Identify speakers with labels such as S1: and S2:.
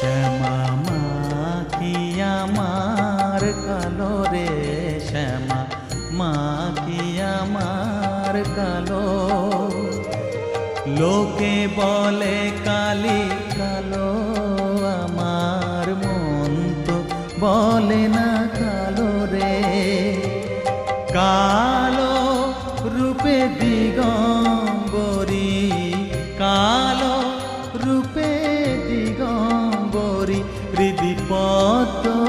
S1: শ্যামা মা কি আমার কালো রে, শ্যামা মা কি আমার কালো। লোকে বলে কালি কালো, আমার মন তো বলে না কালো রে। কালো রূপে দিগম্বরী, কালো রূপে দিগম্বরী, হৃদি পদ্ম